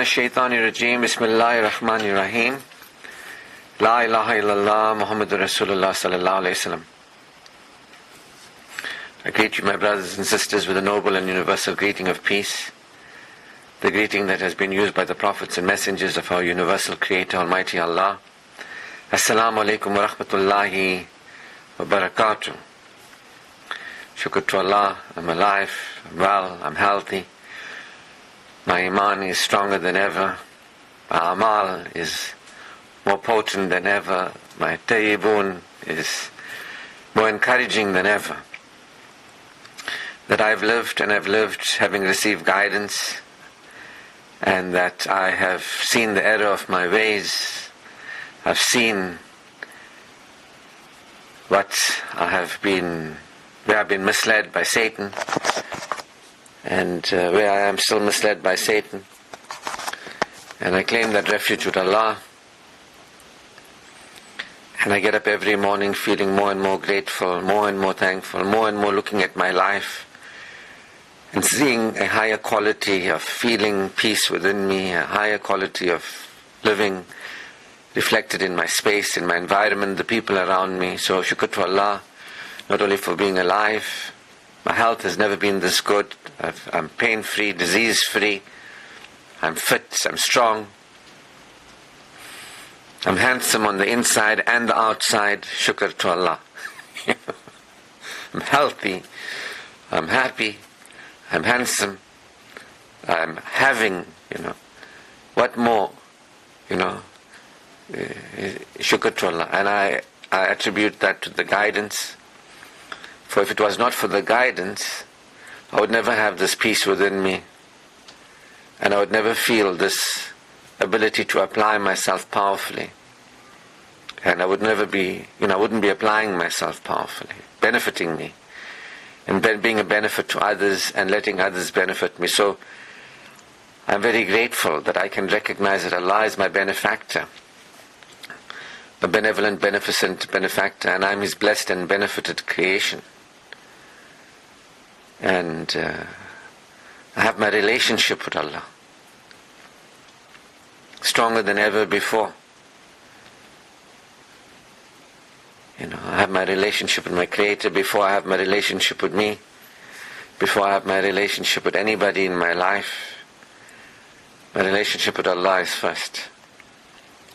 الشيطان الرجيم بسم الله الرحمن الرحيم لا إله إلا الله محمد رسول الله صلى الله عليه وسلم. I greet you, my brothers and sisters, with a noble and universal greeting of peace, the greeting that has been used by the prophets and messengers of our universal Creator, Almighty Allah. Assalamu alaikum wa rahmatullahi wa barakatuh. Shukr to Allah, I'm alive, I'm well, I'm healthy. My iman is stronger than ever. My amal is more potent than ever. My tayyibun is more encouraging than ever. That I've lived and I've lived having received guidance, and that I have seen the error of my ways. I've seen where I've been misled by Satan, and where I am still misled by Satan. And I claim that refuge with Allah. And I get up every morning feeling more and more grateful, more and more thankful, more and more looking at my life and seeing a higher quality of feeling peace within me, a higher quality of living reflected in my space, in my environment, the people around me. So shukr to Allah, not only for being alive. My health has never been this good. I'm pain-free, disease-free. I'm fit, I'm strong. I'm handsome on the inside and the outside. Shukr to Allah. I'm healthy. I'm happy. I'm handsome. I'm having, what more, shukr to Allah. And I attribute that to the guidance. For if it was not for the guidance, I would never have this peace within me, and I would never feel this ability to apply myself powerfully. And I would never be, I wouldn't be applying myself powerfully, benefiting me, and being a benefit to others and letting others benefit me. So I'm very grateful that I can recognize that Allah is my benefactor, a benevolent, beneficent benefactor, and I'm His blessed and benefited creation. And I have my relationship with Allah stronger than ever before. I have my relationship with my Creator before I have my relationship with me, before I have my relationship with anybody in my life. My relationship with Allah is first.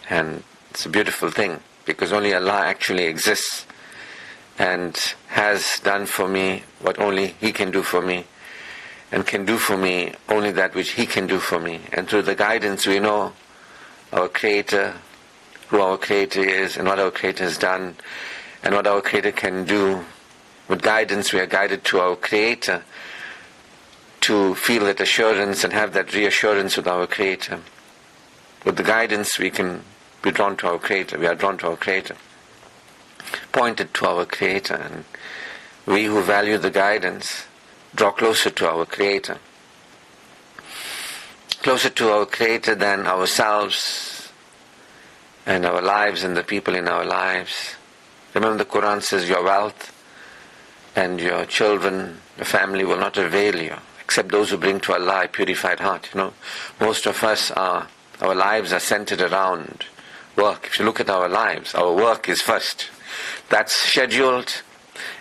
And it's a beautiful thing, because only Allah actually exists and has done for me what only He can do for me, and can do for me only that which He can do for me. And through the guidance we know our Creator, who our Creator is, and what our Creator has done, and what our Creator can do. With guidance we are guided to our Creator, to feel that assurance and have that reassurance with our Creator. With the guidance we can be drawn to our Creator, we are drawn to our Creator, pointed to our Creator, and we who value the guidance draw closer to our Creator. Closer to our Creator than ourselves and our lives and the people in our lives. Remember, the Quran says your wealth and your children, your family will not avail you, except those who bring to Allah a purified heart. Most of us our lives are centered around work. If you look at our lives, our work is first. That's scheduled,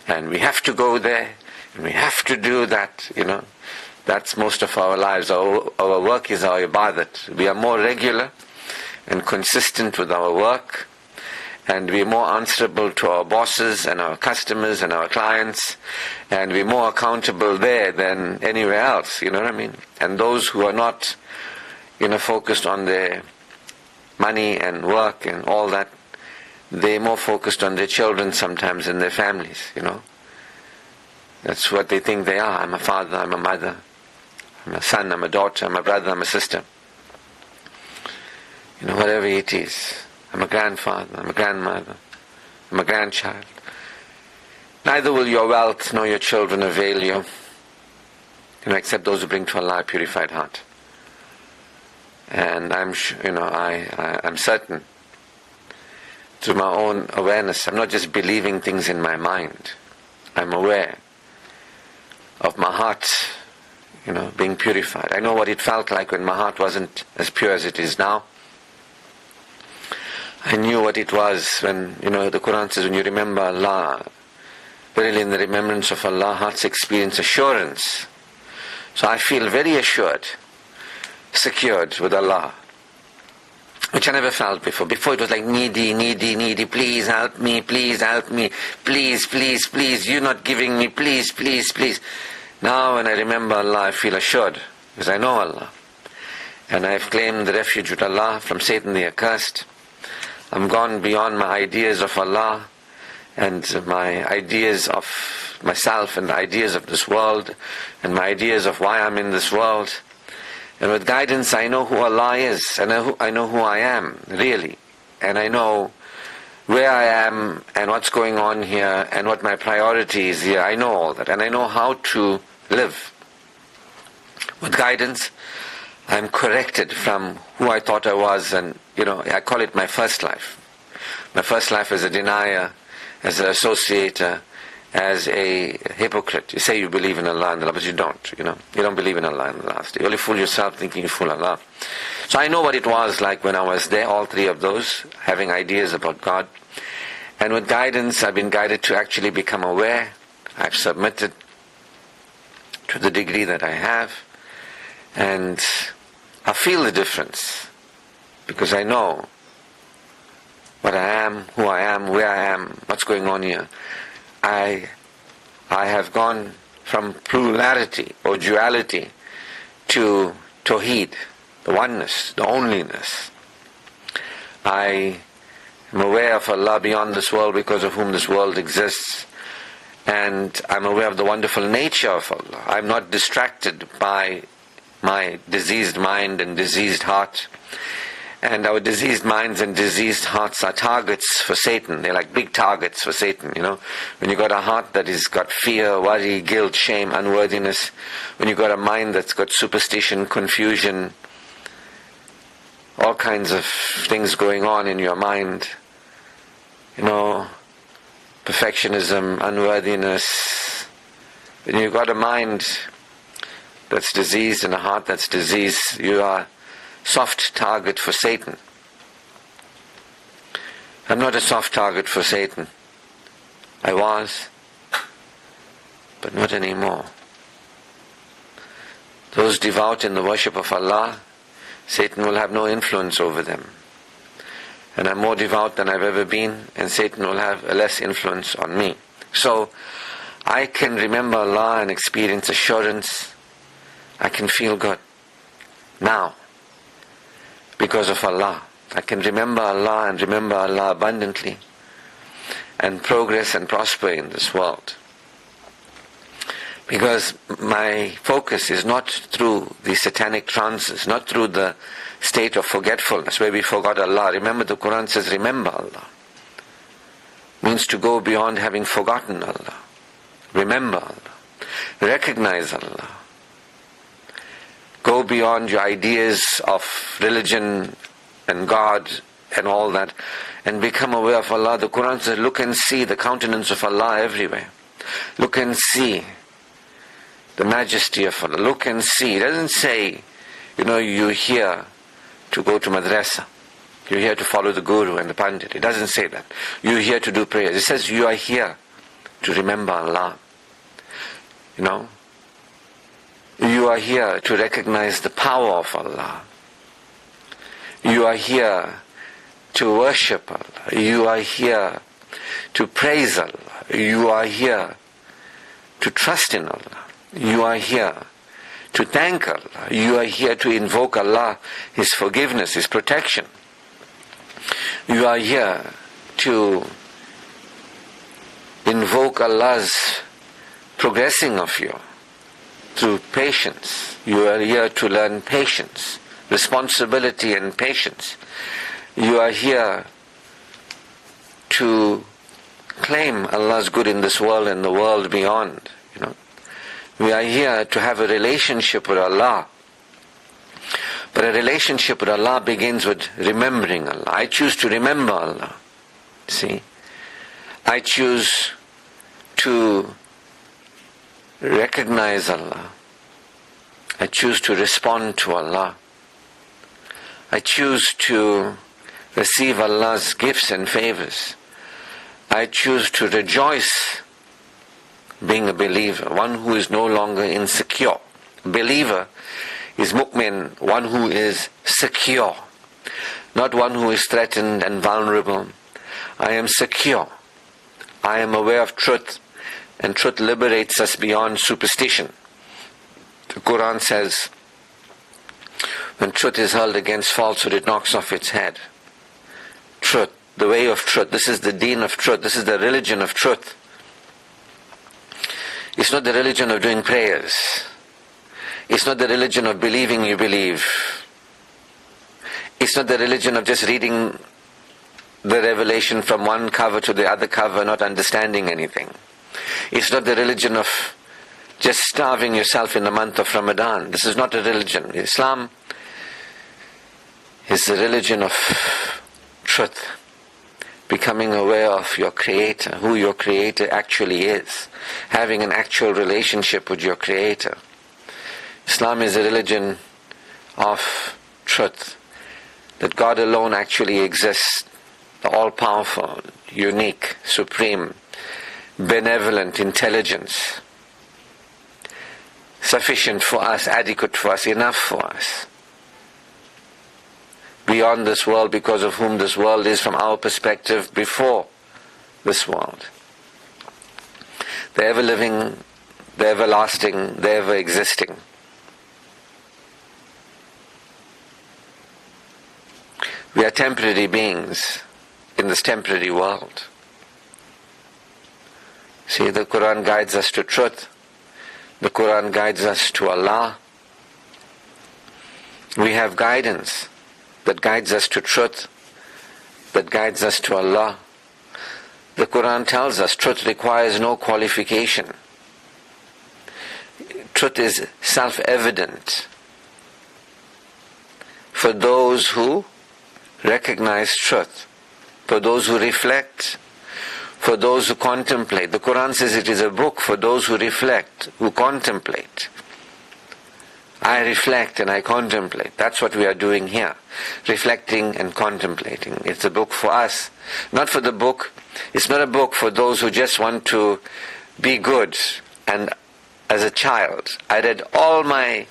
and we have to go there, and we have to do that, That's most of our lives. Our work is our ibadat. We are more regular and consistent with our work, and we're more answerable to our bosses and our customers and our clients, and we're more accountable there than anywhere else, you know what I mean? And those who are not, focused on their money and work and all that, they're more focused on their children sometimes and their families, That's what they think they are. I'm a father, I'm a mother, I'm a son, I'm a daughter, I'm a brother, I'm a sister. Whatever it is. I'm a grandfather, I'm a grandmother, I'm a grandchild. Neither will your wealth nor your children avail you, except those who bring to Allah a purified heart. And I'm certain, through my own awareness, I'm not just believing things in my mind. I'm aware of my heart, being purified. I know what it felt like when my heart wasn't as pure as it is now. I knew what it was when, the Quran says, when you remember Allah, verily in the remembrance of Allah, hearts experience assurance. So I feel very assured, secured with Allah, which I never felt before. Before it was like needy, please help me, please, you're not giving me, please. Now when I remember Allah, I feel assured, because I know Allah. And I've claimed the refuge with Allah from Satan the accursed. I'm gone beyond my ideas of Allah and my ideas of myself and the ideas of this world and my ideas of why I'm in this world. And with guidance, I know who Allah is, and I know who I am, really. And I know where I am and what's going on here and what my priority is here. I know all that, and I know how to live. With guidance, I'm corrected from who I thought I was, and I call it my first life. My first life as a denier, as an associator, as a hypocrite. You say you believe in Allah and Allah, but you don't, You don't believe in Allah and the last day. You only fool yourself thinking you fool Allah. So I know what it was like when I was there, all three of those, having ideas about God. And with guidance, I've been guided to actually become aware. I've submitted to the degree that I have. And I feel the difference, because I know what I am, who I am, where I am, what's going on here. I have gone from plurality or duality to Tawheed, the oneness, the onlyness. I am aware of Allah beyond this world because of whom this world exists. And I'm aware of the wonderful nature of Allah. I'm not distracted by my diseased mind and diseased heart. And our diseased minds and diseased hearts are targets for Satan. They're like big targets for Satan, When you've got a heart that has got fear, worry, guilt, shame, unworthiness, when you've got a mind that's got superstition, confusion, all kinds of things going on in your mind, perfectionism, unworthiness, when you've got a mind that's diseased and a heart that's diseased, you are soft target for Satan. I'm not a soft target for Satan. I was, but not anymore. Those devout in the worship of Allah, Satan will have no influence over them. And I'm more devout than I've ever been, and Satan will have a less influence on me. So I can remember Allah and experience assurance. I can feel good now because of Allah. I can remember Allah and remember Allah abundantly and progress and prosper in this world. Because my focus is not through the satanic trances, not through the state of forgetfulness where we forgot Allah. Remember, the Quran says, remember Allah. Means to go beyond having forgotten Allah. Remember Allah. Recognize Allah. Go beyond your ideas of religion and God and all that, and become aware of Allah. The Quran says, look and see the countenance of Allah everywhere. Look and see the majesty of Allah. Look and see. It doesn't say, you're here to go to madrasa. You're here to follow the guru and the pandit. It doesn't say that. You're here to do prayers. It says you are here to remember Allah. You are here to recognize the power of Allah. You are here to worship Allah. You are here to praise Allah. You are here to trust in Allah. You are here to thank Allah. You are here to invoke Allah, His forgiveness, His protection. You are here to invoke Allah's progressing of you through patience. You are here to learn patience, responsibility and patience. You are here to claim Allah's good in this world and the world beyond. We are here to have a relationship with Allah. But a relationship with Allah begins with remembering Allah. I choose to remember Allah. See? I choose to recognize Allah. I choose to respond to Allah. I choose to receive Allah's gifts and favors. I choose to rejoice being a believer, one who is no longer insecure. Believer is mu'min, one who is secure, not one who is threatened and vulnerable. I am secure. I am aware of truth, and truth liberates us beyond superstition. The Quran says, when truth is hurled against falsehood, it knocks off its head. Truth, the way of truth, this is the deen of truth, this is the religion of truth. It's not the religion of doing prayers. It's not the religion of believing you believe. It's not the religion of just reading the revelation from one cover to the other cover, not understanding anything. It's not the religion of just starving yourself in the month of Ramadan. This is not a religion. Islam is the religion of truth. Becoming aware of your Creator, who your Creator actually is. Having an actual relationship with your Creator. Islam is a religion of truth. That God alone actually exists. The all-powerful, unique, supreme, benevolent intelligence. Sufficient for us, adequate for us, enough for us. Beyond this world, because of whom this world is from our perspective before this world. The ever-living, the everlasting, the ever-existing. We are temporary beings in this temporary world. See, the Quran guides us to truth. The Quran guides us to Allah. We have guidance that guides us to truth, that guides us to Allah. The Quran tells us truth requires no qualification. Truth is self-evident for those who recognize truth, for those who reflect, for those who contemplate. The Quran says it is a book for those who reflect, who contemplate. I reflect and I contemplate. That's what we are doing here. Reflecting and contemplating. It's a book for us. Not for the book. It's not a book for those who just want to be good. And as a child, I read all my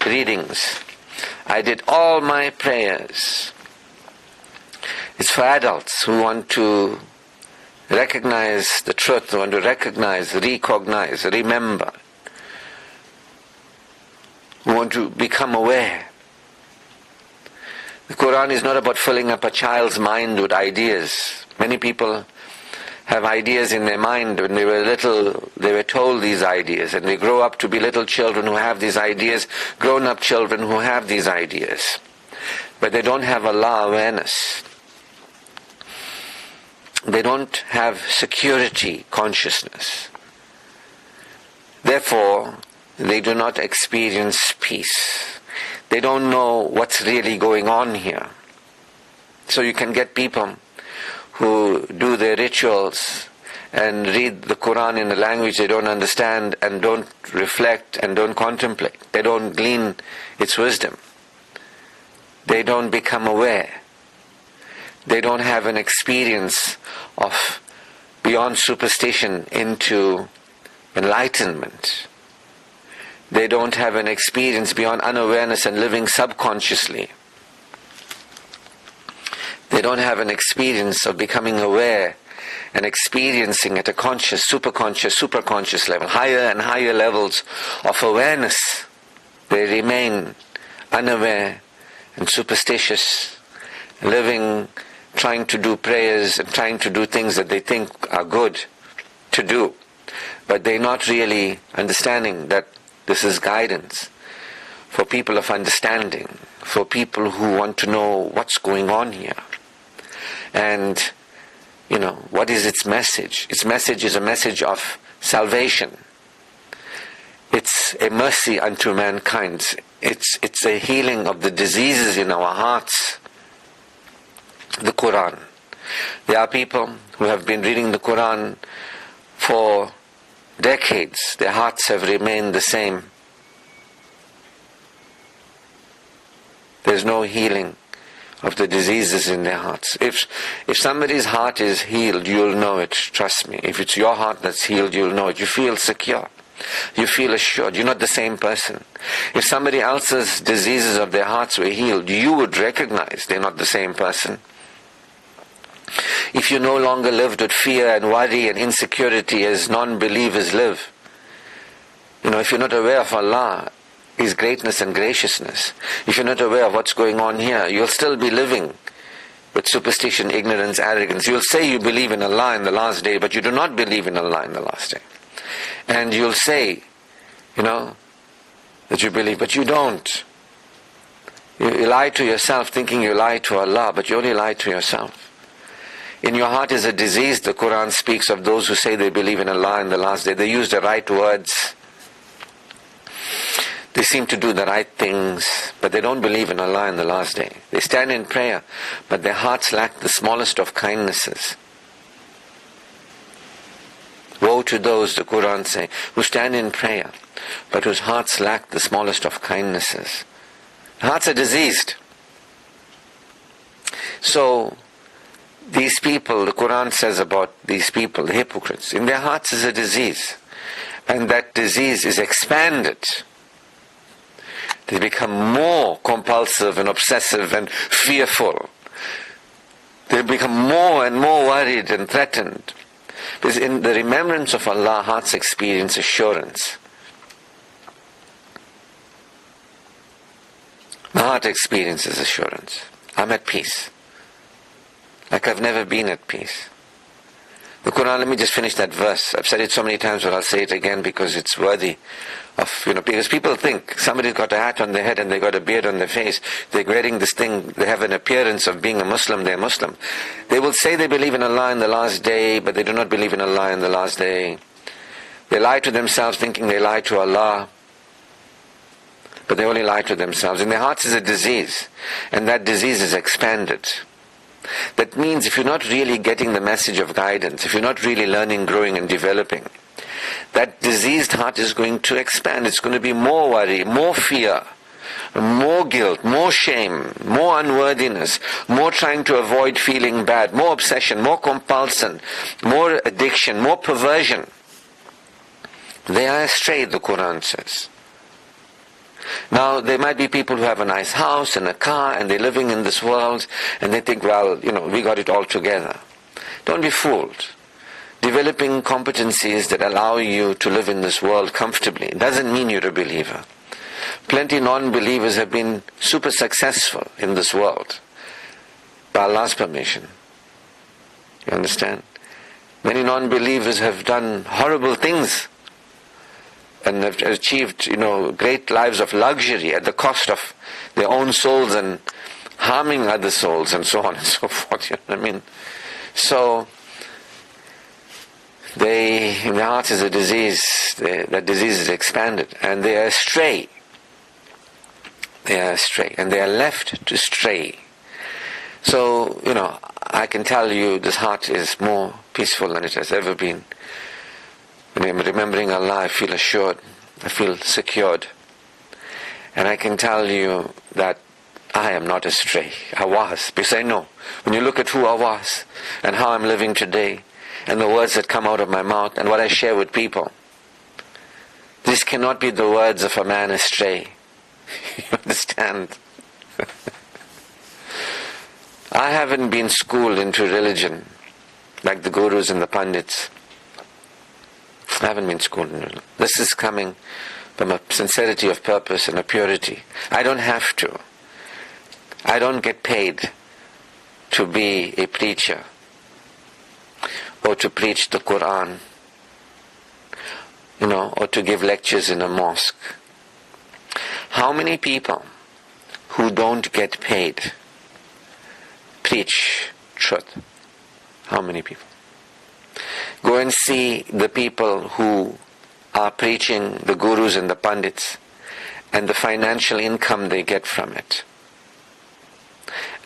readings. I did all my prayers. It's for adults who want to recognize the truth, who want to recognize, remember. We want to become aware. The Quran is not about filling up a child's mind with ideas. Many people have ideas in their mind. When they were little, they were told these ideas, and they grow up to be little children who have these ideas, grown-up children who have these ideas. But they don't have Allah awareness. They don't have security consciousness. Therefore, they do not experience peace. They don't know what's really going on here. So you can get people who do their rituals and read the Quran in a language they don't understand and don't reflect and don't contemplate. They don't glean its wisdom. They don't become aware. They don't have an experience of beyond superstition into enlightenment. They don't have an experience beyond unawareness and living subconsciously. They don't have an experience of becoming aware and experiencing at a conscious, superconscious level, higher and higher levels of awareness. They remain unaware and superstitious, living, trying to do prayers and trying to do things that they think are good to do. But they're not really understanding that this is guidance for people of understanding, for people who want to know what's going on here. And, what is its message? Its message is a message of salvation. It's a mercy unto mankind. It's a healing of the diseases in our hearts. The Quran. There are people who have been reading the Quran for decades. Their hearts have remained the same. There's no healing of the diseases in their hearts. If somebody's heart is healed, you'll know it, trust me. If it's your heart that's healed, you'll know it. You feel secure. You feel assured. You're not the same person. If somebody else's diseases of their hearts were healed, you would recognize they're not the same person. If you no longer lived with fear and worry and insecurity as non-believers live, if you're not aware of Allah, His greatness and graciousness, if you're not aware of what's going on here, you'll still be living with superstition, ignorance, arrogance. You'll say you believe in Allah in the last day, but you do not believe in Allah in the last day. And you'll say, that you believe, but you don't. You lie to yourself thinking you lie to Allah, but you only lie to yourself. In your heart is a disease. The Quran speaks of those who say they believe in Allah in the last day. They use the right words. They seem to do the right things, but they don't believe in Allah in the last day. They stand in prayer, but their hearts lack the smallest of kindnesses. Woe to those, the Quran says, who stand in prayer, but whose hearts lack the smallest of kindnesses. Hearts are diseased. So, these people, the Quran says about these people, the hypocrites, in their hearts is a disease. And that disease is expanded. They become more compulsive and obsessive and fearful. They become more and more worried and threatened. Because in the remembrance of Allah, hearts experience assurance. My heart experiences assurance. I'm at peace. Like I've never been at peace. The Quran, let me just finish that verse. I've said it so many times, but I'll say it again because it's worthy of, because people think somebody's got a hat on their head and they got a beard on their face. They're wearing this thing, they have an appearance of being a Muslim, they're Muslim. They will say they believe in Allah in the last day, but they do not believe in Allah in the last day. They lie to themselves thinking they lie to Allah, but they only lie to themselves. In their hearts is a disease, and that disease is expanded. That means if you're not really getting the message of guidance, if you're not really learning, growing and developing, that diseased heart is going to expand. It's going to be more worry, more fear, more guilt, more shame, more unworthiness, more trying to avoid feeling bad, more obsession, more compulsion, more addiction, more perversion. They are astray, the Quran says. Now, there might be people who have a nice house and a car and they're living in this world and they think, we got it all together. Don't be fooled. Developing competencies that allow you to live in this world comfortably doesn't mean you're a believer. Plenty non-believers have been super successful in this world by Allah's permission. You understand? Many non-believers have done horrible things and have achieved, great lives of luxury at the cost of their own souls and harming other souls and so on and so forth. So, in their hearts is a disease. That disease is expanded, and they are astray. They are astray, and they are left to stray. So, I can tell you this heart is more peaceful than it has ever been. When I'm remembering Allah, I feel assured, I feel secured. And I can tell you that I am not astray. I was, because I know. When you look at who I was, and how I'm living today, and the words that come out of my mouth, and what I share with people, this cannot be the words of a man astray. You understand? I haven't been schooled into religion, like the gurus and the pandits. I haven't been schooled in religion. This is coming from a sincerity of purpose and a purity. I don't have to. I don't get paid to be a preacher or to preach the Quran, or to give lectures in a mosque. How many people who don't get paid preach truth? How many people? Go and see the people who are preaching, the gurus and the pandits, and the financial income they get from it.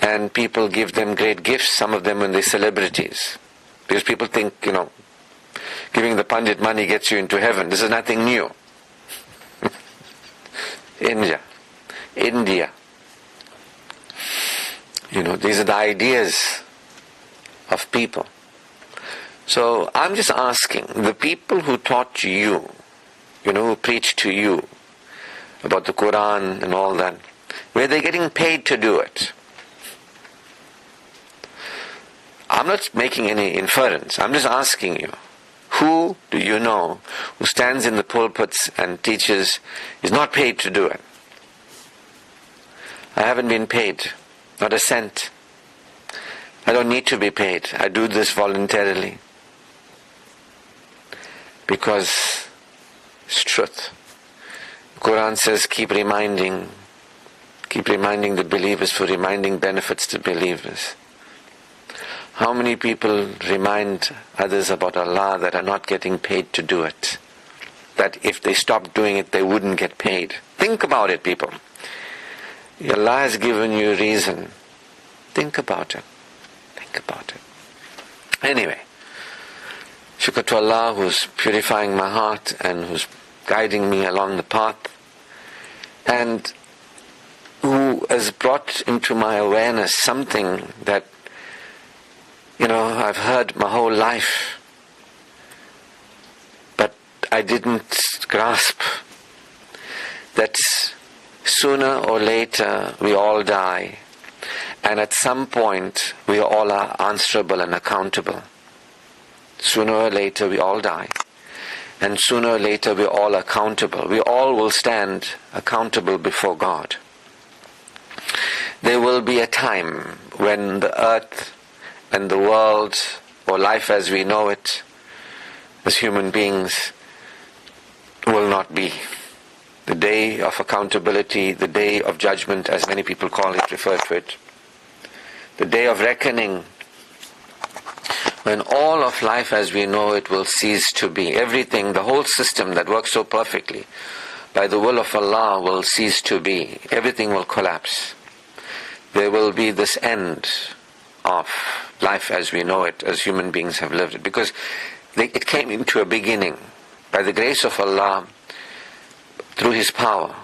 And people give them great gifts, some of them when they're celebrities. Because people think, giving the pandit money gets you into heaven. This is nothing new. India. These are the ideas of people. So I'm just asking, the people who taught you, who preached to you about the Quran and all that, were they getting paid to do it? I'm not making any inference. I'm just asking you, who do you know who stands in the pulpits and teaches is not paid to do it? I haven't been paid, not a cent. I don't need to be paid. I do this voluntarily because it's truth. The Quran says keep reminding the believers for reminding benefits to believers. How many people remind others about Allah that are not getting paid to do it? That if they stopped doing it, they wouldn't get paid. Think about it, people. Allah has given you reason. Think about it. Think about it. Anyway, shukr to Allah who's purifying my heart and who's guiding me along the path, and who has brought into my awareness something that I've heard my whole life, but I didn't grasp that sooner or later we all die, and at some point we all are answerable and accountable. Sooner or later we all die, and sooner or later we're all accountable. We all will stand accountable before God. There will be a time when the earth and the world, or life as we know it, as human beings, will not be. The day of accountability, the day of judgment, as many people call it, refer to it. The day of reckoning, when all of life as we know it will cease to be. Everything, the whole system that works so perfectly, by the will of Allah will cease to be. Everything will collapse. There will be this end of life as we know it, as human beings have lived it. Because it came into a beginning. By the grace of Allah, through His power,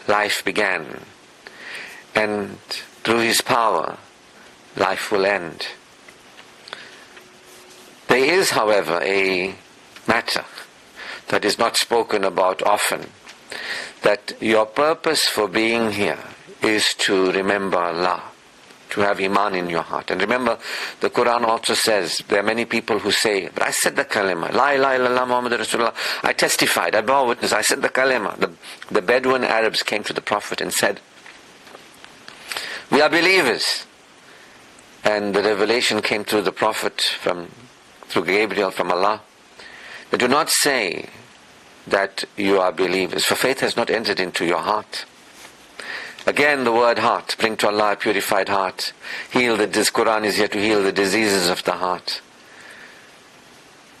life began. And through His power, life will end. There is, however, a matter that is not spoken about often, that your purpose for being here is to remember Allah, to have Iman in your heart. And remember, the Quran also says, there are many people who say, but I said the kalima, La ilaha illallah Muhammadur Rasulullah, I testified, I bore witness, I said the kalima. The Bedouin Arabs came to the Prophet and said, we are believers. And the revelation came through the Prophet, through Gabriel from Allah. They do not say that you are believers, for faith has not entered into your heart. Again, the word heart, bring to Allah a purified heart. This Quran is here to heal the diseases of the heart.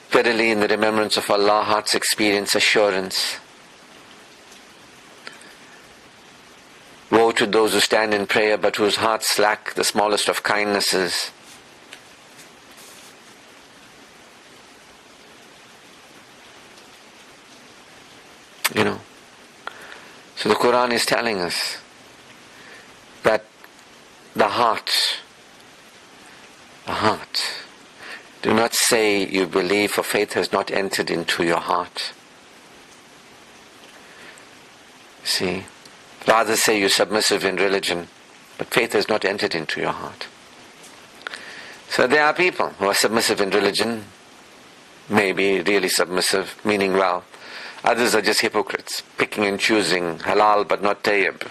Verily, in the remembrance of Allah, hearts experience assurance. Woe to those who stand in prayer, but whose hearts lack the smallest of kindnesses. So the Quran is telling us that the heart, do not say you believe, for faith has not entered into your heart. See, rather say you're submissive in religion, but faith has not entered into your heart. So there are people who are submissive in religion, maybe really submissive, meaning well. Others are just hypocrites, picking and choosing, halal but not tayyib,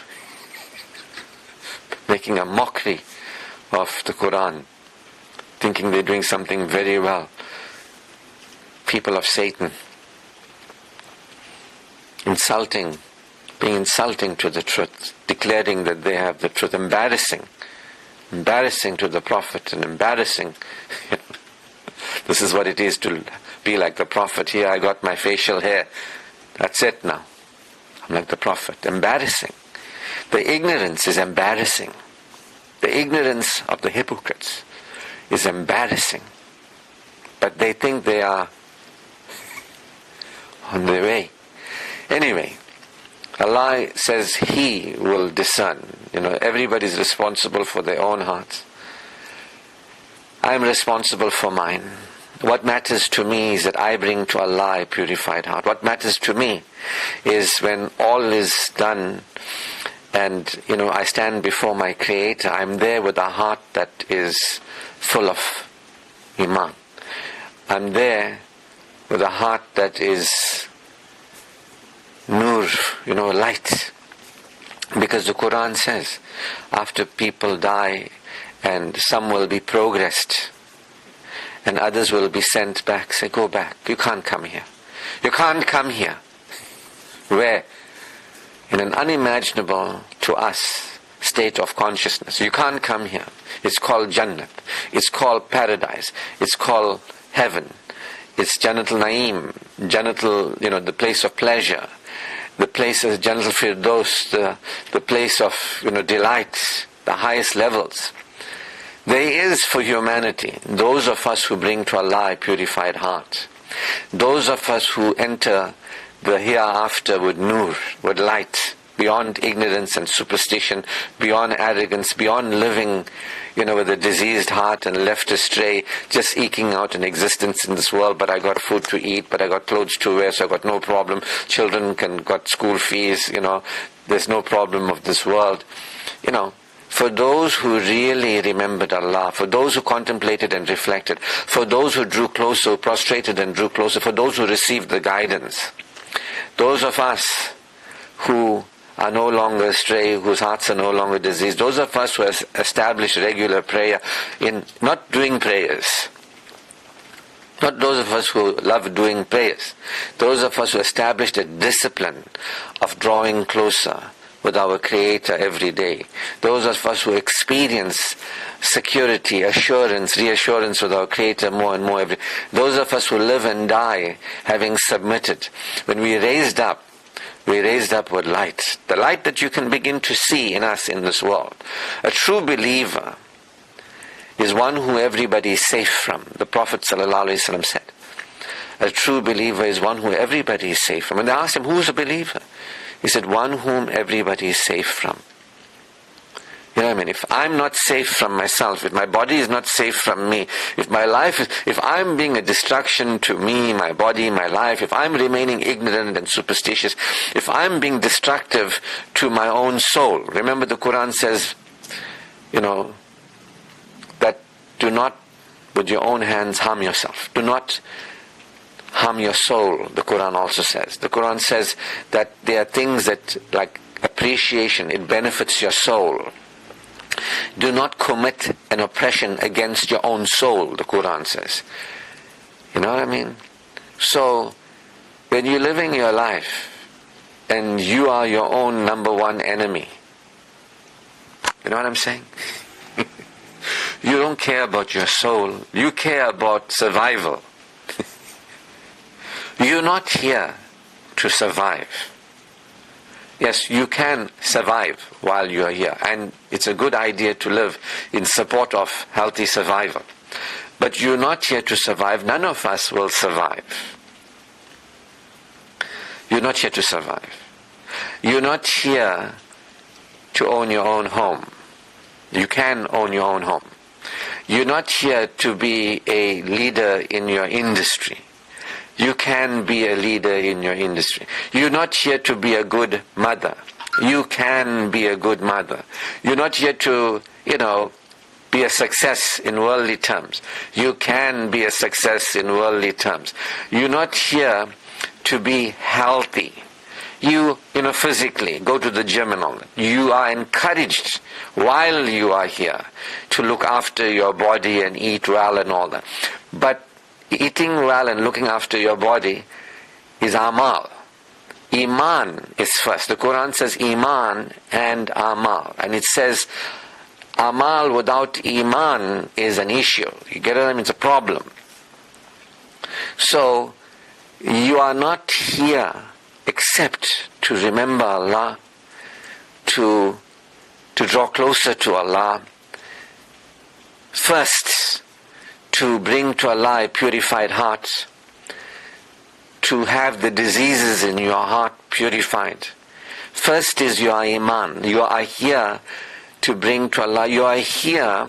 making a mockery of the Quran, thinking they're doing something very well. People of Satan, being insulting to the truth, declaring that they have the truth, embarrassing to the Prophet, and embarrassing. This is what it is to be like the Prophet. Here I got my facial hair. That's it now. I'm like the Prophet. Embarrassing. The ignorance is embarrassing. The ignorance of the hypocrites is embarrassing. But they think they are on their way. Anyway, Allah says He will discern. Everybody's responsible for their own hearts. I'm responsible for mine. What matters to me is that I bring to Allah a purified heart. What matters to me is when all is done and, I stand before my Creator, I'm there with a heart that is full of Iman. I'm there with a heart that is nur, light. Because the Quran says, after people die, and some will be progressed, and others will be sent back. Say, go back. You can't come here. You can't come here. Where? In an unimaginable to us state of consciousness. You can't come here. It's called Jannat. It's called paradise. It's called heaven. It's Jannatul Naeem. Jannatul, the place of pleasure. The place of Jannatul Firdaus. The place of, delight. The highest levels. There is for humanity, those of us who bring to Allah a purified heart, those of us who enter the hereafter with nur, with light, beyond ignorance and superstition, beyond arrogance, beyond living, with a diseased heart and left astray, just eking out an existence in this world, but I got food to eat, but I got clothes to wear, so I got no problem. Children got school fees, there's no problem of this world, For those who really remembered Allah, for those who contemplated and reflected, for those who drew closer, prostrated and drew closer, for those who received the guidance, those of us who are no longer astray, whose hearts are no longer diseased, those of us who have established regular prayer in not doing prayers, not those of us who love doing prayers, those of us who established a discipline of drawing closer with our Creator every day. Those of us who experience security, assurance, reassurance with our Creator more and more every day. Those of us who live and die having submitted. When we raised up with light. The light that you can begin to see in us in this world. A true believer is one who everybody is safe from. The Prophet ﷺ said, a true believer is one who everybody is safe from. And they asked him, who's a believer? He said, one whom everybody is safe from. You know what I mean? If I'm not safe from myself, if my body is not safe from me, if my life is, if I'm being a distraction to me, my body, my life, if I'm remaining ignorant and superstitious, if I'm being destructive to my own soul. Remember the Quran says, that do not with your own hands harm yourself. Do not harm your soul, the Quran also says. The Quran says that there are things that, like appreciation, it benefits your soul. Do not commit an oppression against your own soul, the Quran says. You know what I mean? So, when you're living your life, and you are your own number one enemy, you know what I'm saying? You don't care about your soul, you care about survival. You're not here to survive. Yes, you can survive while you are here, and it's a good idea to live in support of healthy survival. But you're not here to survive. None of us will survive. You're not here to survive. You're not here to own your own home. You can own your own home. You're not here to be a leader in your industry. You can be a leader in your industry. You're not here to be a good mother. You can be a good mother. You're not here to, be a success in worldly terms. You can be a success in worldly terms. You're not here to be healthy. You, physically go to the gym and all that. You are encouraged while you are here to look after your body and eat well and all that. But eating well and looking after your body is amal. Iman is first. The Quran says Iman and amal. And it says amal without Iman is an issue. You get it? I mean, it's a problem. So, you are not here except to remember Allah, to draw closer to Allah. First, to bring to Allah a purified heart, to have the diseases in your heart purified. First is your Iman. You are here to bring to Allah. You are here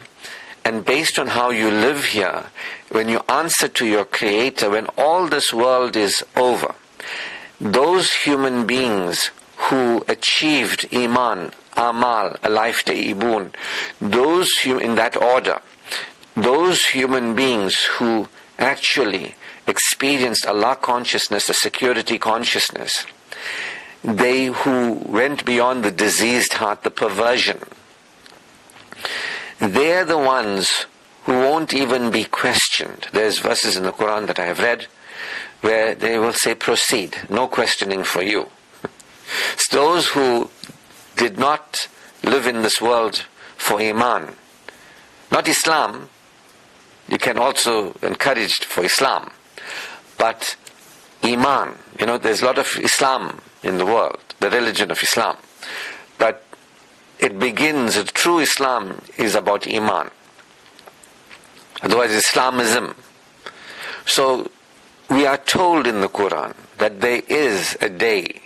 and based on how you live here, when you answer to your Creator, when all this world is over, those human beings who achieved Iman, Amal, Alif Ta'ibun, those in that order, those human beings who actually experienced Allah consciousness, the security consciousness, they who went beyond the diseased heart, the perversion, they're the ones who won't even be questioned. There's verses in the Quran that I have read where they will say, proceed, no questioning for you. It's those who did not live in this world for Iman, not Islam. You can also encourage for Islam, but Iman. There's a lot of Islam in the world, the religion of Islam, but it begins, true Islam is about Iman. Otherwise Islamism. So we are told in the Quran that there is a day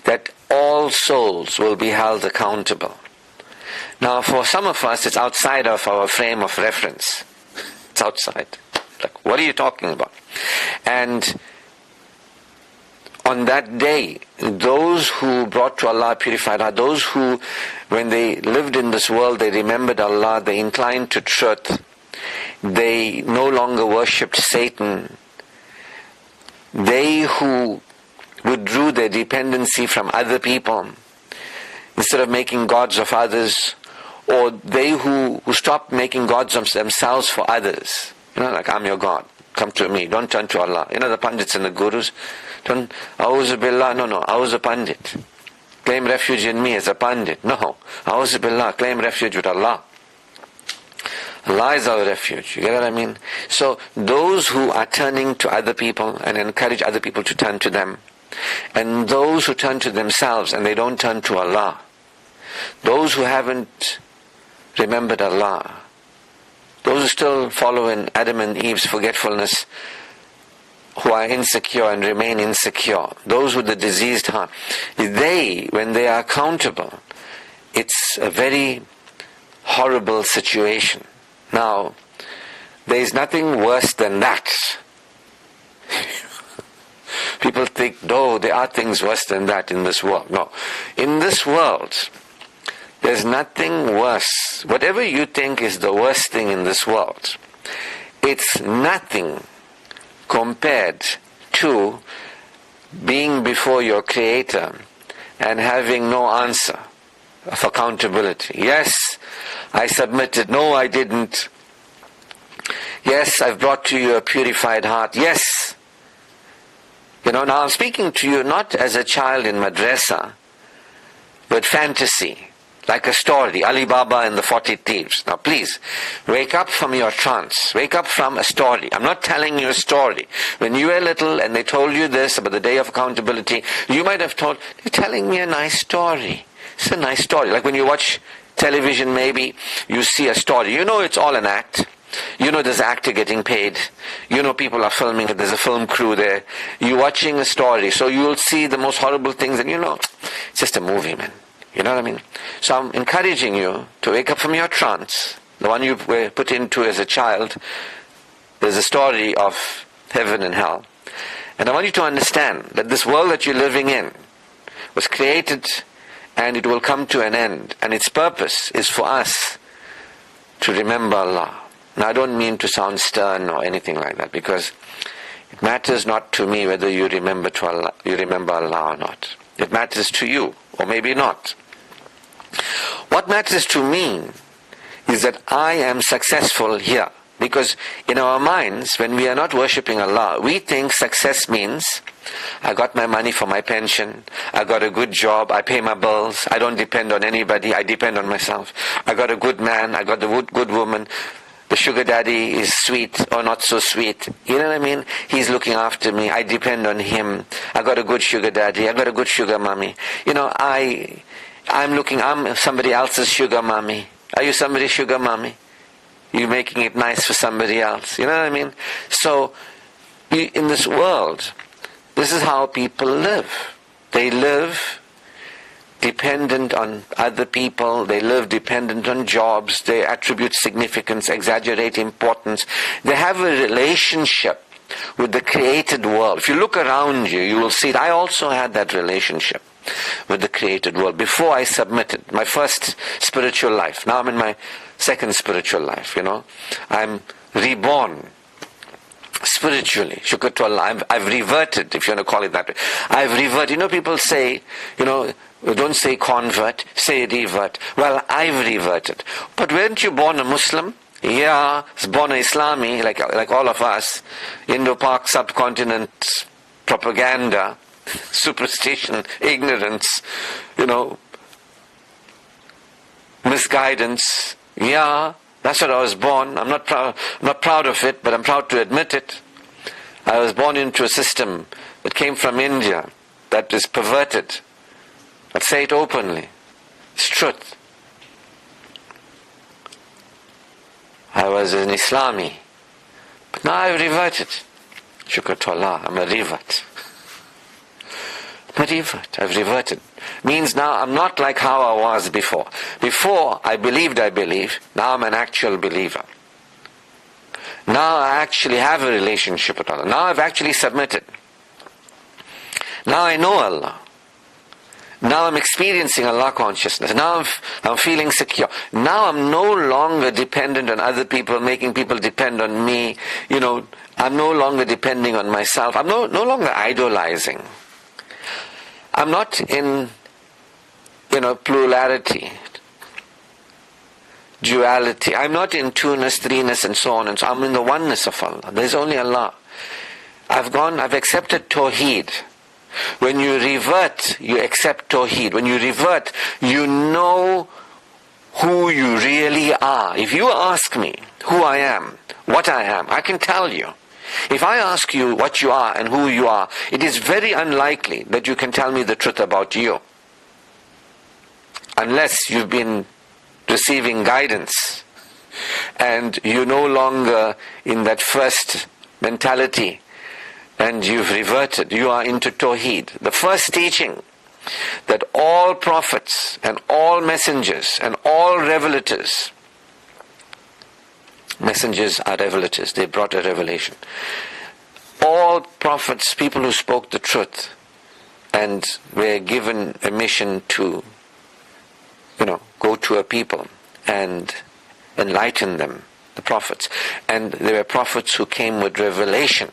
that all souls will be held accountable. Now for some of us it's outside of our frame of reference. It's outside. Like, what are you talking about? And on that day, those who brought to Allah purified heart, those who, when they lived in this world, they remembered Allah, they inclined to truth, they no longer worshipped Satan, they who withdrew their dependency from other people, instead of making gods of others, or they who stopped making gods of themselves for others. Like, I'm your God, come to me, don't turn to Allah. The Pandits and the Gurus, don't, A'udhu Billah, no, I was a Pandit. Claim refuge in me as a Pandit. No, A'udhu Billah, claim refuge with Allah. Allah is our refuge, you get what I mean? So, those who are turning to other people and encourage other people to turn to them, and those who turn to themselves and they don't turn to Allah, those who haven't remembered Allah, those who still follow in Adam and Eve's forgetfulness, who are insecure and remain insecure, those with the diseased heart, they, when they are accountable, it's a very horrible situation. Now, there is nothing worse than that. People think, no, there are things worse than that in this world. No. In this world, there's nothing worse. Whatever you think is the worst thing in this world, it's nothing compared to being before your Creator and having no answer of accountability. Yes, I submitted. No, I didn't. Yes, I've brought to you a purified heart. Yes. Now I'm speaking to you not as a child in madrasa, but fantasy, like a story, Ali Baba and the 40 Thieves. Now please, wake up from your trance. Wake up from a story. I'm not telling you a story. When you were little and they told you this about the day of accountability, you might have thought, they're telling me a nice story. It's a nice story. Like when you watch television, maybe you see a story. It's all an act. There's an actor getting paid. People are filming it. There's a film crew there. You're watching a story. So you'll see the most horrible things and it's just a movie, man. You know what I mean? So I'm encouraging you to wake up from your trance. The one you were put into as a child. There's a story of heaven and hell. And I want you to understand that this world that you're living in was created and it will come to an end. And its purpose is for us to remember Allah. Now I don't mean to sound stern or anything like that, because it matters not to me whether you remember Allah or not. It matters to you, or maybe not. What matters to me is that I am successful here. Because in our minds, when we are not worshipping Allah, we think success means I got my money for my pension, I got a good job, I pay my bills, I don't depend on anybody, I depend on myself. I got a good man, I got the good woman, the sugar daddy is sweet or not so sweet. You know what I mean? He's looking after me, I depend on him. I got a good sugar daddy, I got a good sugar mommy. I'm somebody else's sugar mommy. Are you somebody's sugar mommy? You're making it nice for somebody else. You know what I mean? So, in this world, this is how people live. They live dependent on other people, they live dependent on jobs, they attribute significance, exaggerate importance. They have a relationship with the created world. If you look around you, you will see that I also had that relationship with the created world before I submitted. My first spiritual life. Now I'm in my second spiritual life, I'm reborn spiritually. Shukr to Allah. I've reverted, if you want to call it that way. I've reverted. People say, don't say convert, say revert. Well, I've reverted. But weren't you born a Muslim? Yeah, it's born a Islami, like all of us. Indo-Pak subcontinent propaganda, superstition, ignorance, misguidance. Yeah, that's what I was born. I'm not proud of it, but I'm proud to admit it. I was born into a system that came from India, that is perverted. I'd say it openly. It's truth. I was an Islami, but now I've reverted. Shukr to Allah, I'm a revert. I've reverted. Means now I'm not like how I was before. Before I believed, now I'm an actual believer. Now I actually have a relationship with Allah. Now I've actually submitted. Now I know Allah. Now I'm experiencing Allah consciousness. Now I'm feeling secure. Now I'm no longer dependent on other people, making people depend on me. I'm no longer depending on myself. I'm no longer idolizing. I'm not in, plurality, duality. I'm not in two-ness, three-ness, and so on and so on. I'm in the oneness of Allah. There's only Allah. I've accepted Tawheed. When you revert, you accept Tawheed. When you revert, you know who you really are. If you ask me who I am, what I am, I can tell you. If I ask you what you are and who you are, it is very unlikely that you can tell me the truth about you. Unless you've been receiving guidance and you're no longer in that first mentality and you've reverted, you are into Tawheed. The first teaching that all prophets and all messengers and all revelators, messengers are revelators, they brought a revelation. All prophets, people who spoke the truth and were given a mission to, go to a people and enlighten them, the prophets. And there were prophets who came with revelation,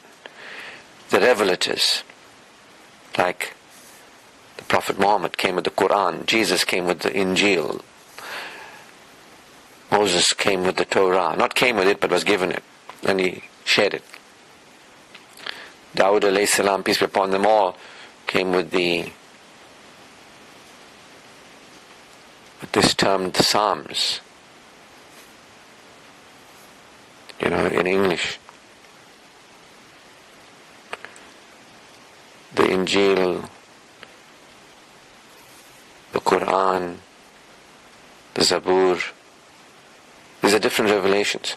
the revelators, like the Prophet Muhammad came with the Quran, Jesus came with the Injil, Moses came with the Torah, not came with it but was given it, and he shared it. Daud alayhi salam, peace be upon them all, came with this termed the Psalms, in English. The Injil, the Quran, the Zabur. These are different revelations.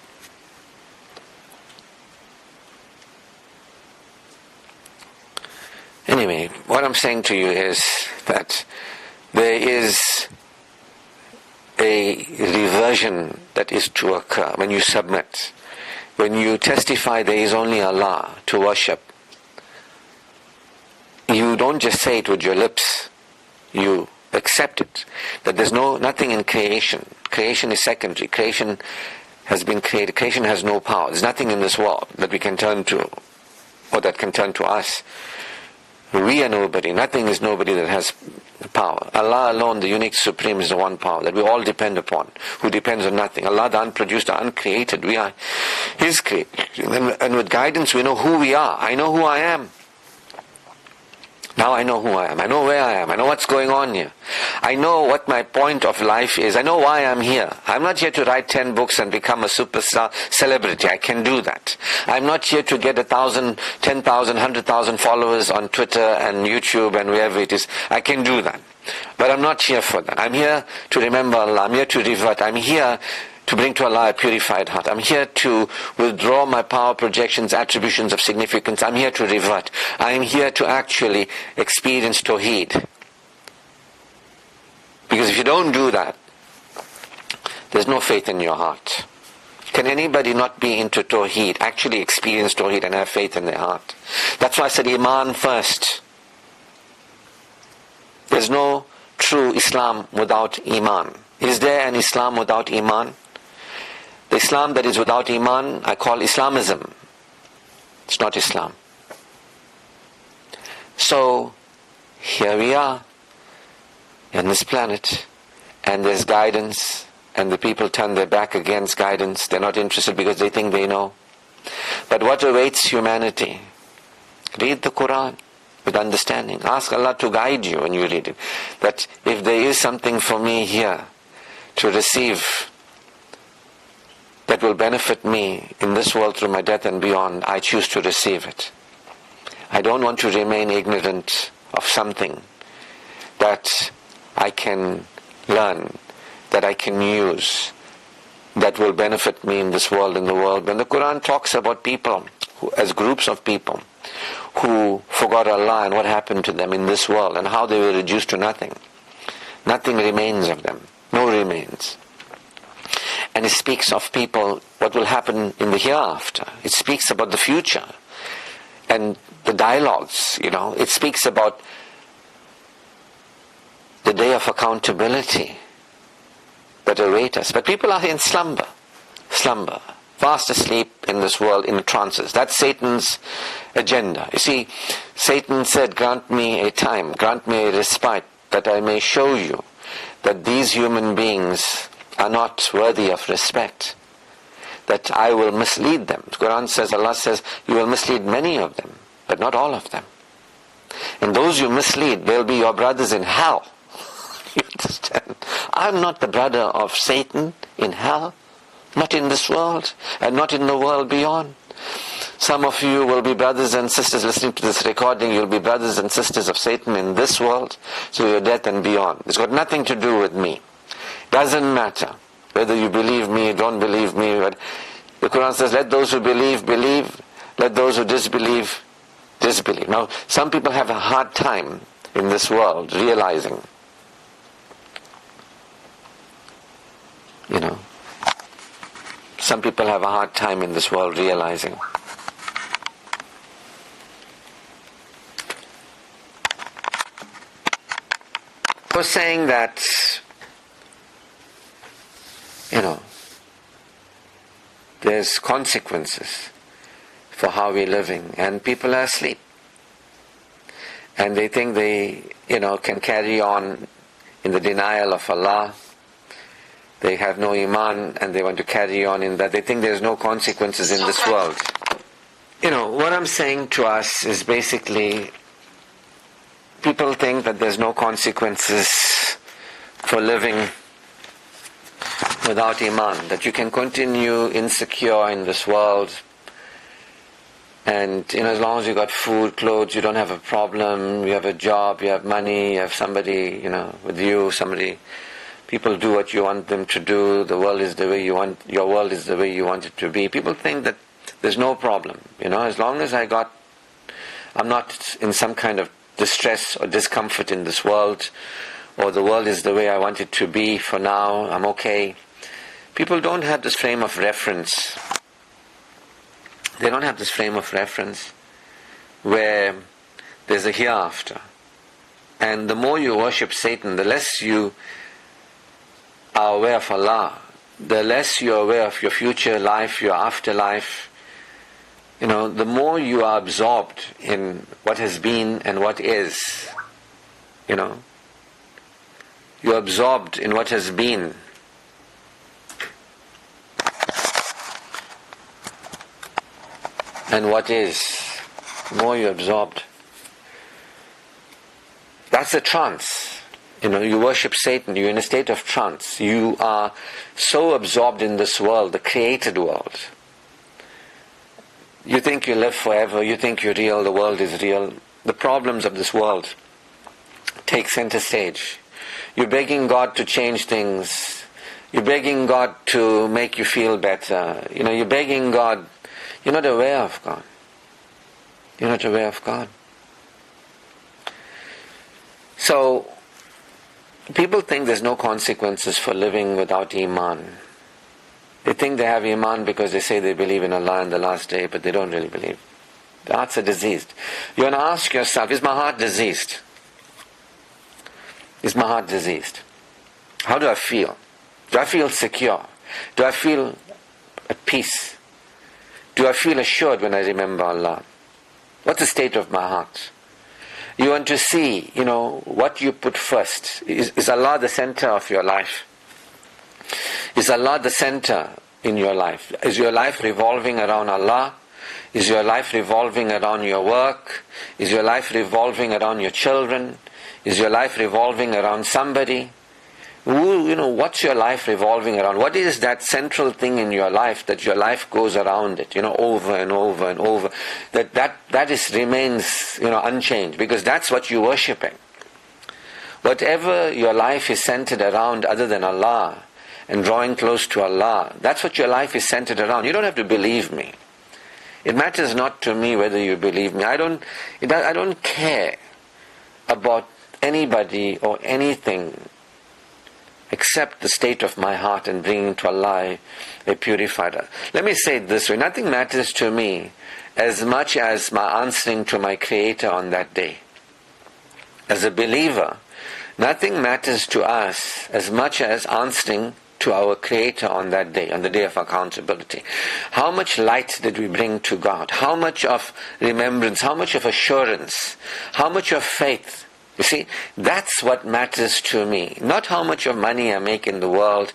Anyway, what I'm saying to you is that there is a reversion that is to occur when you submit. When you testify there is only Allah to worship, you don't just say it with your lips, you accept it, that there's nothing in creation. Creation is secondary. Creation has been created. Creation has no power. There's nothing in this world that we can turn to, or that can turn to us. We are nobody. Nothing is nobody that has power. Allah alone, the unique supreme, is the one power that we all depend upon, who depends on nothing. Allah, the unproduced, the uncreated. We are His creation. And with guidance we know who we are. I know who I am. Now I know who I am. I know where I am. I know what's going on here. I know what my point of life is. I know why I'm here. I'm not here to write 10 books and become a superstar celebrity. I can do that. I'm not here to get 1,000, 10,000, 100,000 followers on Twitter and YouTube and wherever it is. I can do that. But I'm not here for that. I'm here to remember Allah. I'm here to revert. I'm here to bring to Allah a purified heart. I'm here to withdraw my power projections, attributions of significance. I'm here to revert. I'm here to actually experience Tawheed. Because if you don't do that, there's no faith in your heart. Can anybody not be into Tawheed, actually experience Tawheed and have faith in their heart? That's why I said Iman first. There's no true Islam without Iman. Is there an Islam without Iman? The Islam that is without Iman, I call Islamism. It's not Islam. So, here we are, on this planet, and there's guidance, and the people turn their back against guidance. They're not interested because they think they know. But what awaits humanity? Read the Quran with understanding. Ask Allah to guide you when you read it. That if there is something for me here to receive that will benefit me in this world through my death and beyond, I choose to receive it. I don't want to remain ignorant of something that I can learn, that I can use, that will benefit me in this world and the world. When the Quran talks about people, as groups of people, who forgot Allah and what happened to them in this world and how they were reduced to nothing. Nothing remains of them. No remains. And it speaks of people, what will happen in the hereafter. It speaks about the future. And the dialogues, it speaks about the day of accountability that await us. But people are in slumber, fast asleep in this world, in trances. That's Satan's agenda. You see, Satan said, grant me a time, grant me a respite, that I may show you that these human beings are not worthy of respect, that I will mislead them. The Quran says, Allah says, you will mislead many of them, but not all of them. And those you mislead, they'll be your brothers in hell. You understand? I'm not the brother of Satan in hell, not in this world, and not in the world beyond. Some of you will be brothers and sisters listening to this recording. You'll be brothers and sisters of Satan in this world, so your death and beyond. It's got nothing to do with me. Doesn't matter whether you believe me, don't believe me. But the Quran says, let those who believe, believe. Let those who disbelieve, disbelieve. Now, some people have a hard time in this world realizing, some people have a hard time in this world realizing I was saying that, there's consequences for how we're living, and people are asleep. And they think they, can carry on in the denial of Allah. They have no Iman and they want to carry on in that. They think there's no consequences in this world. What I'm saying to us is basically, people think that there's no consequences for living without Iman, that you can continue insecure in this world, and as long as you got food, clothes, you don't have a problem, you have a job, you have money, you have somebody, with you, people do what you want them to do, the world is the way you want, your world is the way you want it to be. People think that there's no problem, as long as I'm not in some kind of distress or discomfort in this world, or the world is the way I want it to be for now, I'm okay. People don't have this frame of reference. They don't have this frame of reference where there's a hereafter. And the more you worship Satan, the less you are aware of Allah, the less you're aware of your future life, your afterlife. The more you are absorbed in what has been and what is. You're absorbed in what has been. And what is. The more you're absorbed. That's a trance. You worship Satan, you're in a state of trance. You are so absorbed in this world, the created world. You think you live forever, you think you're real, the world is real. The problems of this world take center stage. You're begging God to change things. You're begging God to make you feel better. You're begging God. You're not aware of God. You're not aware of God. So, People think there's no consequences for living without Iman. They think they have Iman because they say they believe in Allah and the last day, but they don't really believe. The hearts are diseased. You want to ask yourself, is my heart diseased? Is my heart diseased? How do I feel? Do I feel secure? Do I feel at peace? Do I feel assured when I remember Allah? What's the state of my heart? You want to see, what you put first. Is Allah the center of your life? Is Allah the center in your life? Is your life revolving around Allah? Is your life revolving around your work? Is your life revolving around your children? Is your life revolving around somebody? What's your life revolving around? What is that central thing in your life that your life goes around it, over and over and over? That remains, unchanged, because that's what you're worshipping. Whatever your life is centered around other than Allah and drawing close to Allah, that's what your life is centered around. You don't have to believe me. It matters not to me whether you believe me. I don't care about anybody or anything except the state of my heart and bringing to Allah a purified heart. Let me say it this way. Nothing matters to me as much as my answering to my Creator on that day. As a believer, nothing matters to us as much as answering to our Creator on that day, on the day of accountability. How much light did we bring to God? How much of remembrance? How much of assurance? How much of faith? You see, that's what matters to me. Not how much of money I make in the world.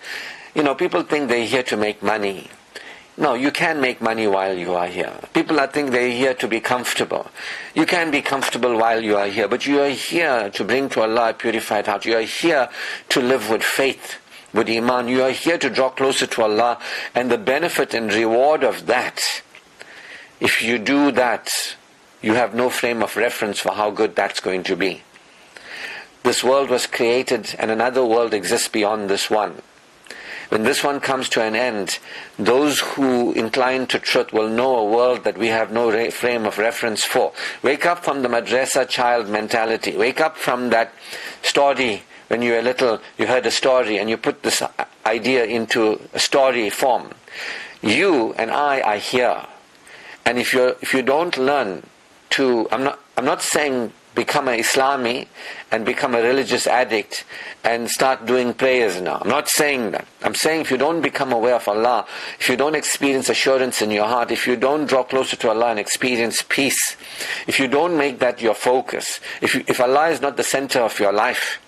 People think they're here to make money. No, you can make money while you are here. People think they're here to be comfortable. You can be comfortable while you are here, but you are here to bring to Allah a purified heart. You are here to live with faith, with Iman. You are here to draw closer to Allah, and the benefit and reward of that, if you do that, you have no frame of reference for how good that's going to be. This world was created and another world exists beyond this one. When this one comes to an end, those who incline to truth will know a world that we have no frame of reference for. Wake up from the madrasa child mentality. Wake up from that story. When you were little, you heard a story and you put this idea into a story form. You and I are here. And if you don't learn to, I'm not saying become an Islami and become a religious addict and start doing prayers now. I'm not saying that. I'm saying if you don't become aware of Allah, if you don't experience assurance in your heart, if you don't draw closer to Allah and experience peace, if you don't make that your focus, if Allah is not the center of your life,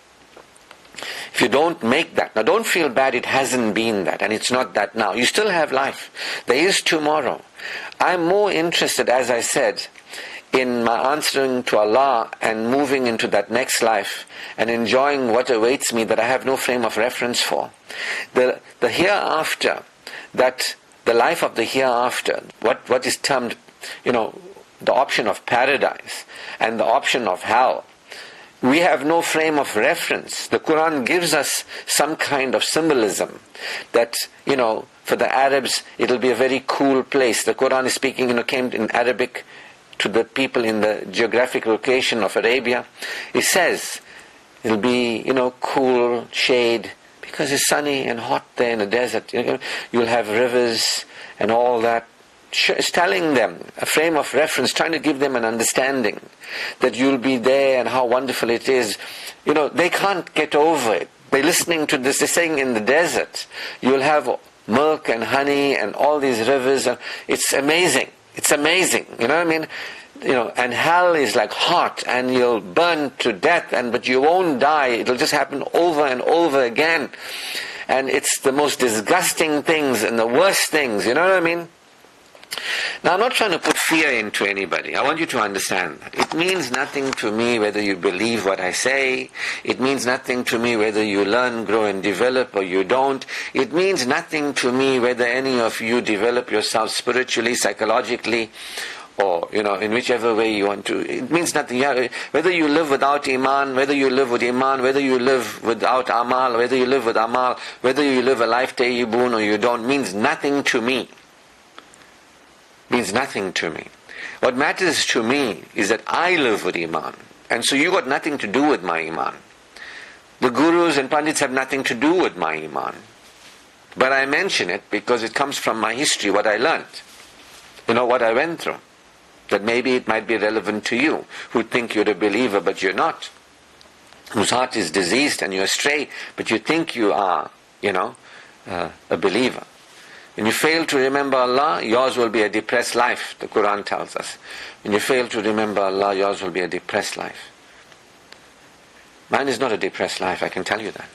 if you don't make that, now don't feel bad it hasn't been that and it's not that now. You still have life. There is tomorrow. I'm more interested, as I said, in my answering to Allah and moving into that next life and enjoying what awaits me that I have no frame of reference for. The hereafter, that the life of the hereafter, what is termed, the option of paradise and the option of hell, we have no frame of reference. The Quran gives us some kind of symbolism that, for the Arabs, it'll be a very cool place. The Quran is speaking, came in Arabic to the people in the geographic location of Arabia. It says it'll be, cool, shade, because it's sunny and hot there in the desert. You'll have rivers and all that. It's telling them a frame of reference, trying to give them an understanding that you'll be there and how wonderful it is. They can't get over it. They're listening to this. They're saying in the desert, you'll have milk and honey and all these rivers. It's amazing. It's amazing, and hell is like hot and you'll burn to death but you won't die. It'll just happen over and over again. And it's the most disgusting things and the worst things, you know what I mean? Now, I'm not trying to put fear into anybody. I want you to understand that. It means nothing to me whether you believe what I say. It means nothing to me whether you learn, grow and develop or you don't. It means nothing to me whether any of you develop yourself spiritually, psychologically, or, in whichever way you want to. It means nothing. Whether you live without Iman, whether you live with Iman, whether you live without Amal, whether you live with Amal, whether you live a life tayyibun or you don't, means nothing to me. Means nothing to me. What matters to me is that I live with Iman. And so you got nothing to do with my Iman. The gurus and pandits have nothing to do with my iman. But I mention it because it comes from my history, what I learned. What I went through. That maybe it might be relevant to you, who think you're a believer but you're not. Whose heart is diseased and you're astray, but you think you are, a believer. When you fail to remember Allah, yours will be a depressed life, the Quran tells us. When you fail to remember Allah, yours will be a depressed life. Mine is not a depressed life, I can tell you that.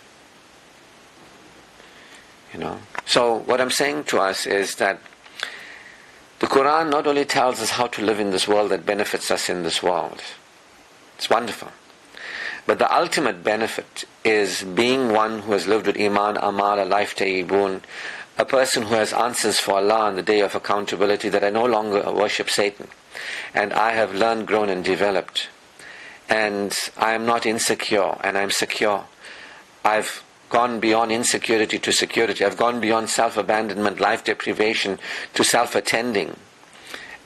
So what I'm saying to us is that the Quran not only tells us how to live in this world that benefits us in this world. It's wonderful. But the ultimate benefit is being one who has lived with Iman, Amal, a life tayyibun, a person who has answers for Allah on the day of accountability, that I no longer worship Satan. And I have learned, grown and developed. And I am not insecure, and I'm secure. I've gone beyond insecurity to security. I've gone beyond self-abandonment, life deprivation, to self-attending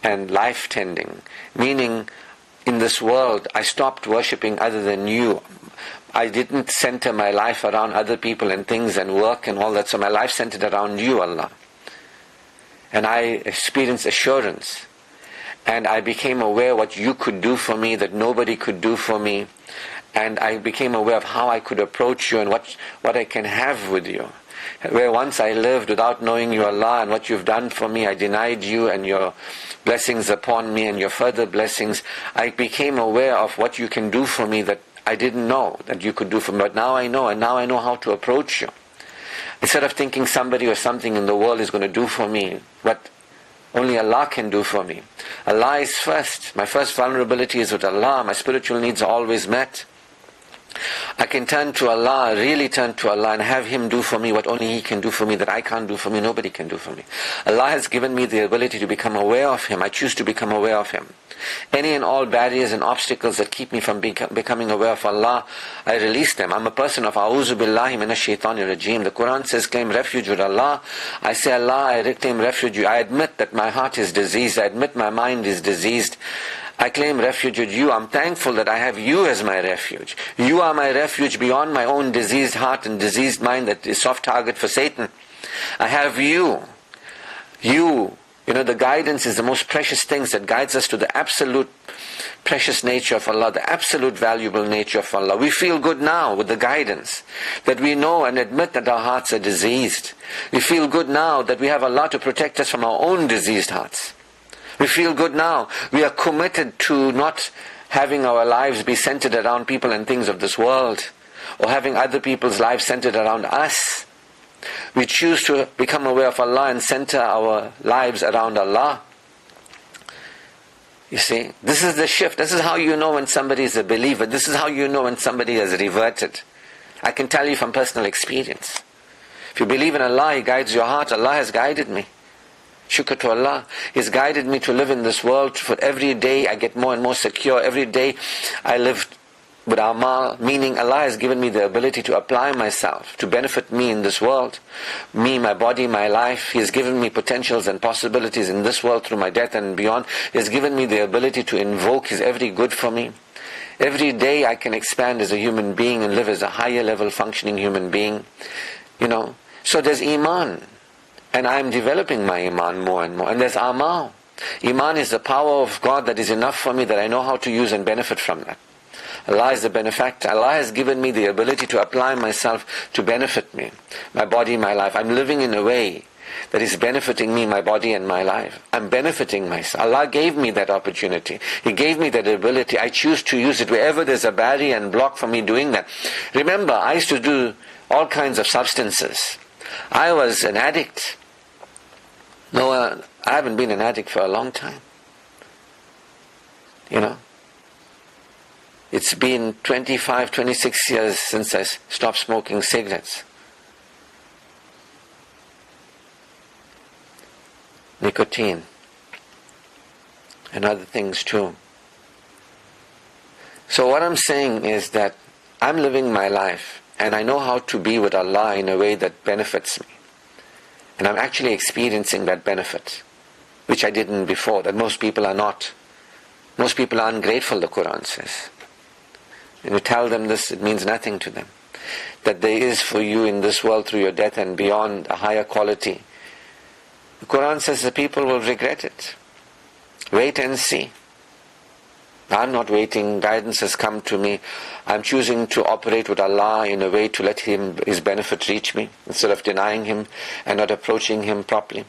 and life-tending. Meaning, in this world, I stopped worshipping other than you. I didn't center my life around other people and things and work and all that. So my life centered around you, Allah. And I experienced assurance. And I became aware what you could do for me that nobody could do for me. And I became aware of how I could approach you and what I can have with you. Where once I lived without knowing you, Allah, and what you've done for me, I denied you and your blessings upon me and your further blessings. I became aware of what you can do for me that I didn't know that you could do for me. But now I know, and now I know how to approach you. Instead of thinking somebody or something in the world is going to do for me what only Allah can do for me. Allah is first. My first vulnerability is with Allah. My spiritual needs are always met. I can turn to Allah, really turn to Allah, and have Him do for me what only He can do for me, that I can't do for me, nobody can do for me. Allah has given me the ability to become aware of Him. I choose to become aware of Him. Any and all barriers and obstacles that keep me from becoming aware of Allah, I release them. I'm a person of A'udhu Billahi Minash Shaitanir Rajim. The Quran says, claim refuge with Allah. I say, Allah, I claim refuge. I admit that my heart is diseased. I admit my mind is diseased. I claim refuge with you. I'm thankful that I have you as my refuge. You are my refuge beyond my own diseased heart and diseased mind that is soft target for Satan. I have you. The guidance is the most precious things that guides us to the absolute precious nature of Allah, the absolute valuable nature of Allah. We feel good now with the guidance, that we know and admit that our hearts are diseased. We feel good now that we have Allah to protect us from our own diseased hearts. We feel good now. We are committed to not having our lives be centered around people and things of this world, or having other people's lives centered around us. We choose to become aware of Allah and center our lives around Allah. You see, this is the shift. This is how you know when somebody is a believer. This is how you know when somebody has reverted. I can tell you from personal experience. If you believe in Allah, He guides your heart. Allah has guided me. Shukr to Allah. He's guided me to live in this world. For every day I get more and more secure. Every day I live with Amal, meaning Allah has given me the ability to apply myself, to benefit me in this world. Me, my body, my life. He has given me potentials and possibilities in this world through my death and beyond. He has given me the ability to invoke His every good for me. Every day I can expand as a human being and live as a higher level functioning human being. So there's Iman. And I'm developing my Iman more and more. And there's Amal. Iman is the power of God that is enough for me, that I know how to use and benefit from that. Allah is the benefactor. Allah has given me the ability to apply myself to benefit me, my body, my life. I'm living in a way that is benefiting me, my body and my life. I'm benefiting myself. Allah gave me that opportunity. He gave me that ability. I choose to use it wherever there's a barrier and block for me doing that. Remember, I used to do all kinds of substances. I was an addict. No, I haven't been an addict for a long time. It's been 25, 26 years since I stopped smoking cigarettes. Nicotine. And other things too. So what I'm saying is that I'm living my life and I know how to be with Allah in a way that benefits me. And I'm actually experiencing that benefit, which I didn't before, that most people are not. Most people are ungrateful, the Quran says. When you tell them this, it means nothing to them. that there is for you in this world through your death and beyond, a higher quality, the Quran says the people will regret it. Wait and see. I'm not waiting. Guidance has come to me. I'm choosing to operate with Allah in a way to let His benefit reach me, instead of denying Him and not approaching Him properly.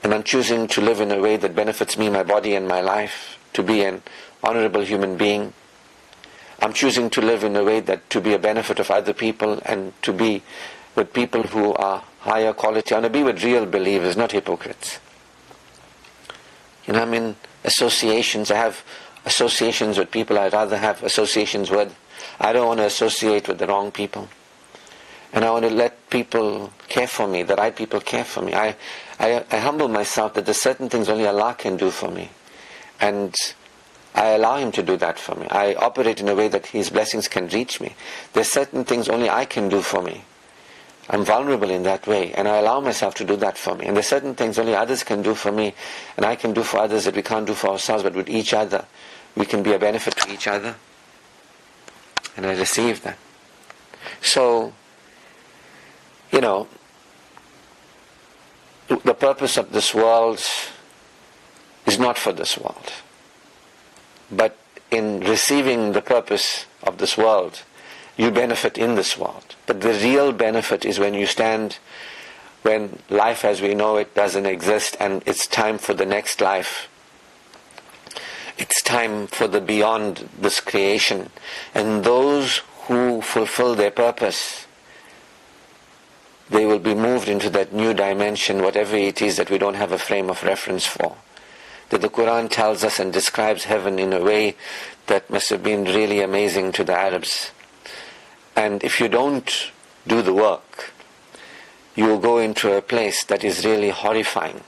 And I'm choosing to live in a way that benefits me, my body and my life, to be an honorable human being. I'm choosing to live in a way that to be a benefit of other people and to be with people who are higher quality. I want to be with real believers, not hypocrites. I'm in associations. I have associations with people I'd rather have associations with. I don't want to associate with the wrong people. And I want to let people care for me, the right people care for me. I humble myself that there's certain things only Allah can do for me. And I allow Him to do that for me. I operate in a way that His blessings can reach me. There's certain things only I can do for me. I'm vulnerable in that way, and I allow myself to do that for me. And there's certain things only others can do for me, and I can do for others that we can't do for ourselves, but with each other, we can be a benefit to each other. And I receive that. So, the purpose of this world is not for this world. But in receiving the purpose of this world, you benefit in this world. But the real benefit is when you stand, when life as we know it doesn't exist and it's time for the next life. It's time for the beyond this creation. And those who fulfill their purpose, they will be moved into that new dimension, whatever it is that we don't have a frame of reference for. That the Quran tells us and describes heaven in a way that must have been really amazing to the Arabs. And if you don't do the work, you will go into a place that is really horrifying.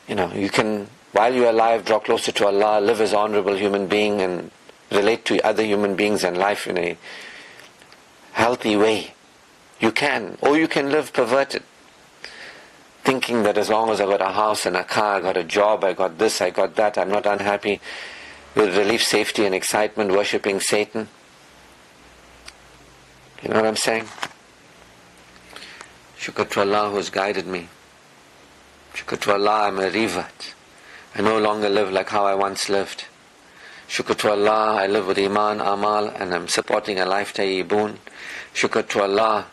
You can, while you're alive, draw closer to Allah, live as an honorable human being and relate to other human beings and life in a healthy way. You can. Or you can live perverted, thinking that as long as I got a house and a car, I got a job, I got this, I got that, I'm not unhappy, with relief, safety and excitement, worshipping Satan. You know what I'm saying? Shukr to Allah who has guided me. Shukr to Allah, I'm a revert. I no longer live like how I once lived. Shukr to Allah, I live with Iman, Amal, and I'm supporting a life tayyibun. Shukr to Allah.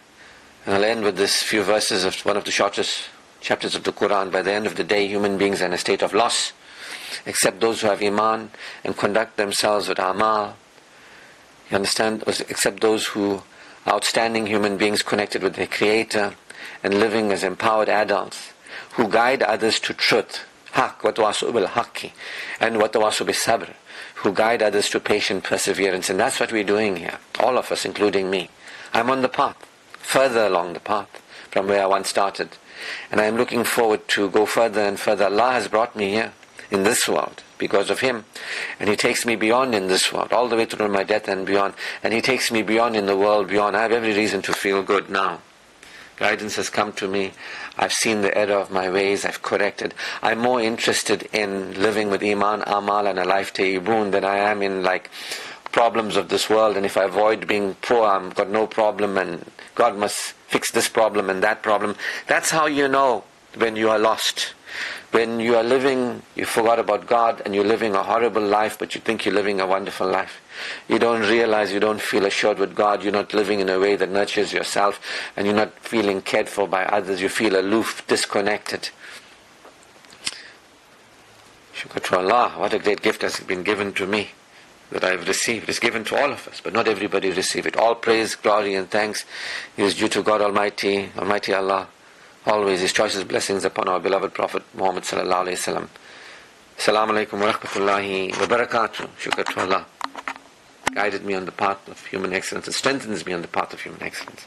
And I'll end with this few verses of one of the shortest chapters of the Quran. By the end of the day, human beings are in a state of loss, except those who have Iman and conduct themselves with Amal. You understand? Except those who are outstanding human beings connected with their Creator and living as empowered adults who guide others to truth, haq, watawasaw bil haqqi, and watawasaw bis sabr, who guide others to patient perseverance. And that's what we're doing here, all of us, including me. I'm on the path, further along the path from where I once started. And I'm looking forward to go further and further. Allah has brought me here in this world because of Him. And He takes me beyond in this world, all the way through my death and beyond. And He takes me beyond in the world beyond. I have every reason to feel good now. Guidance has come to me. I've seen the error of my ways. I've corrected. I'm more interested in living with Iman, Amal and a life tayyibun than I am in problems of this world. And if I avoid being poor, I've got no problem and God must fix this problem and that problem. That's how you know when you are lost. When you are living, you forgot about God and you're living a horrible life, but you think you're living a wonderful life. You don't realize, you don't feel assured with God, you're not living in a way that nurtures yourself, and you're not feeling cared for by others, you feel aloof, disconnected. Shukr to Allah, what a great gift has been given to me, that I've received. It's given to all of us, but not everybody receive it. All praise, glory and thanks is due to God Almighty, Almighty Allah. Always His choicest blessings upon our beloved Prophet Muhammad sallallahu alayhi wa sallam. Assalamu alaikum wa rahmatullahi wa barakatuh. Shukr to Allah. Guided me on the path of human excellence and strengthens me on the path of human excellence.